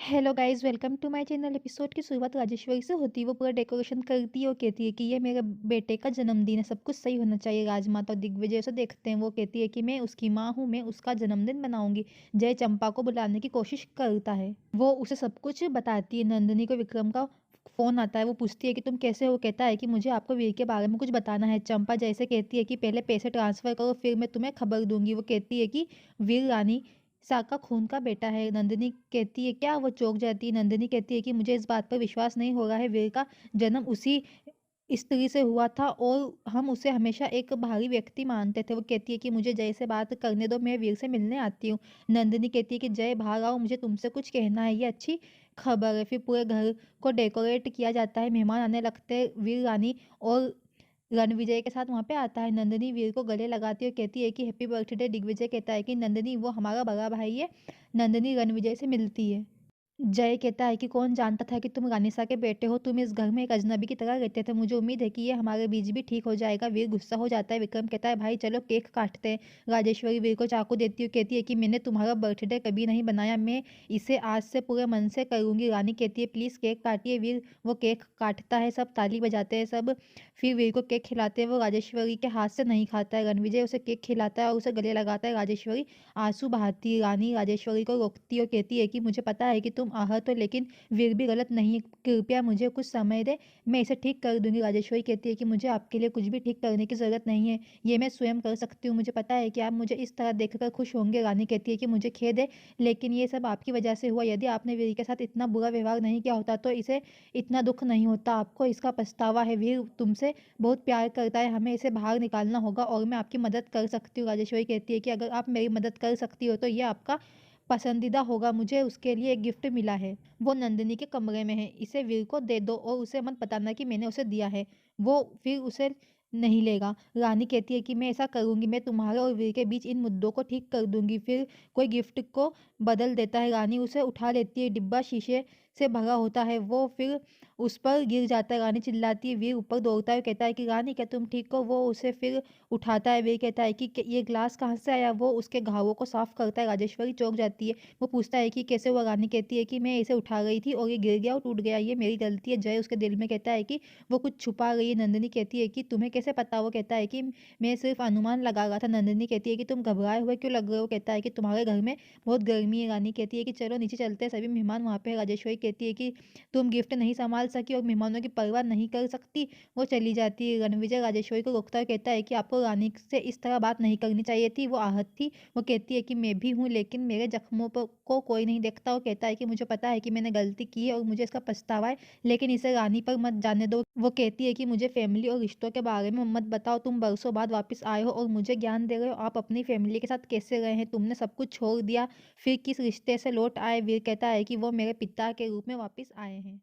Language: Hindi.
Hello guys, welcome to my channel. Episode की शुरुआत राजेश्वरी से होती है। वो पूरा डेकोरेशन करती है और कहती है कि ये मेरे बेटे का जन्मदिन है, सब कुछ सही होना चाहिए। राजमाता और दिग्विजय उसे देखते हैं। वो कहती है कि मैं उसकी माँ हूँ, मैं उसका जन्मदिन मनाऊंगी। जय चंपा को बुलाने की कोशिश करता है, वो उसे सब कुछ बताती है। नंदिनी को विक्रम का फोन आता है। वो पूछती है कि तुम कैसे हो। कहता है कि मुझे आपको वीर के बारे में कुछ बताना है। चंपा जैसे कहती है कि पहले पैसे ट्रांसफर करो, फिर मैं तुम्हें खबर दूंगी। वो कहती है कि वीर रानी साका खून का बेटा है। नंदिनी कहती है क्या। वो चौंक जाती है। नंदिनी कहती है कि मुझे इस बात पर विश्वास नहीं हो रहा है। वीर का जन्म उसी स्त्री से हुआ था और हम उसे हमेशा एक भारी व्यक्ति मानते थे। वो कहती है कि मुझे जय से बात करने दो, मैं वीर से मिलने आती हूँ। नंदिनी कहती है कि जय बाहर आओ, मुझे तुमसे कुछ कहना है, ये अच्छी खबर है। फिर पूरे घर को डेकोरेट किया जाता है, मेहमान आने लगते हैं। वीर रानी और रणविजय के साथ वहां पे आता है। नंदिनी वीर को गले लगाती है और कहती है कि हैप्पी बर्थडे। दिग्विजय कहता है कि नंदिनी वो हमारा बड़ा भाई है। नंदिनी रणविजय से मिलती है। जय कहता है कि कौन जानता था कि तुम रानिसा के बेटे हो। तुम इस घर में एक अजनबी की तरह रहते थे। मुझे उम्मीद है कि ये हमारे बीच भी ठीक हो जाएगा। वीर गुस्सा हो जाता है। विक्रम कहता है भाई चलो केक काटते हैं। राजेश्वरी वीर को चाकू देती है, कहती है कि मैंने तुम्हारा बर्थडे कभी नहीं बनाया, मैं इसे आज से पूरे मन से करूंगी। रानी कहती है प्लीज केक काटिए। वीर वो केक काटता है, सब ताली बजाते हैं सब। फिर वीर को केक खिलाते हैं। वो राजेश्वरी के हाथ से नहीं खाता है। रणविजय उसे केक खिलाता है और उसे गले लगाता है। राजेश्वरी आंसू बहाती है। रानी राजेश्वरी को रोकती है और कहती है कि मुझे पता है कि तुम आहत हो, लेकिन वीर भी गलत नहीं है। कृपया मुझे कुछ समय दे, मैं इसे ठीक कर दूंगी। राजेश्वरी कहती है कि मुझे आपके लिए कुछ भी ठीक करने की जरूरत नहीं है, ये मैं स्वयं कर सकती हूँ। मुझे पता है कि आप मुझे इस तरह देखकर खुश होंगे। रानी कहती है कि मुझे खेद है, लेकिन ये सब आपकी वजह से हुआ। यदि आपने वीर के साथ इतना बुरा व्यवहार नहीं किया होता तो इसे इतना दुख नहीं होता। आपको इसका पछतावा है। वीर तुमसे बहुत प्यार करता है, हमें इसे बाहर निकालना होगा और मैं आपकी मदद कर सकती हूँ। राजेश्वरी कहती है कि अगर आप मेरी मदद कर सकती हो तो ये आपका पसंदीदा होगा। मुझे उसके लिए एक गिफ्ट मिला है, वो नंदिनी के कमरे में है, इसे वीर को दे दो और उसे मत बताना कि मैंने उसे दिया है, वो फिर उसे नहीं लेगा। रानी कहती है कि मैं ऐसा करूंगी, मैं तुम्हारे और वीर के बीच इन मुद्दों को ठीक कर दूंगी। फिर कोई गिफ्ट को बदल देता है। रानी उसे उठा लेती है। डिब्बा शीशे से भरा होता है, वो फिर उस पर गिर जाता है। रानी चिल्लाती है। वीर ऊपर दौड़ता है, कहता है कि रानी क्या तुम ठीक हो। वो उसे फिर उठाता है। वीर कहता है कि ये ग्लास कहाँ से आया। वो उसके घावों को साफ करता है। राजेश्वरी चौंक जाती है। वो पूछता है कि कैसे हुआ। रानी कहती है कि मैं इसे उठा गई थी और ये गिर गया और टूट गया, ये मेरी गलती है। जय उसके दिल में कहता है कि वो कुछ छुपा रही है। नंदिनी कहती है कि तुम्हें कैसे पता। वो कहता है कि मैं सिर्फ अनुमान लगा रहा था। नंदिनी कहती है कि तुम घबराए हुए क्यों लग रहे हो। कहता है कि तुम्हारे घर में बहुत गर्मी है। रानी कहती है कि चलो नीचे चलते हैं, सभी मेहमान वहाँ पे है। राजेश्वरी कहती है कि तुम गिफ्ट नहीं संभाल सकी और मेहमानों की परवाह नहीं कर सकती। वो चली जाती है। रणविजय राजेश्वरी को रोकता है, कहता है कि आपको रानी से इस तरह बात नहीं करनी चाहिए थी, वो आहत थी। वो कहती है कि मैं भी हूँ, लेकिन मेरे जख्मों पर को कोई नहीं देखता। वो कहता है कि मुझे पता है कि मैंने गलती की है और मुझे इसका पछतावा है, लेकिन इसे रानी पर मत जाने दो। वो कहती है कि मुझे फैमिली और रिश्तों के बारे में मत बताओ। तुम बरसों बाद वापस आए हो और मुझे ज्ञान दे रहे हो। आप अपनी फैमिली के साथ कैसे रहे हैं, तुमने सब कुछ छोड़ दिया, फिर किस रिश्ते से लौट आए। वीर कहता है कि वो मेरे पिता के रूप में वापस आए हैं।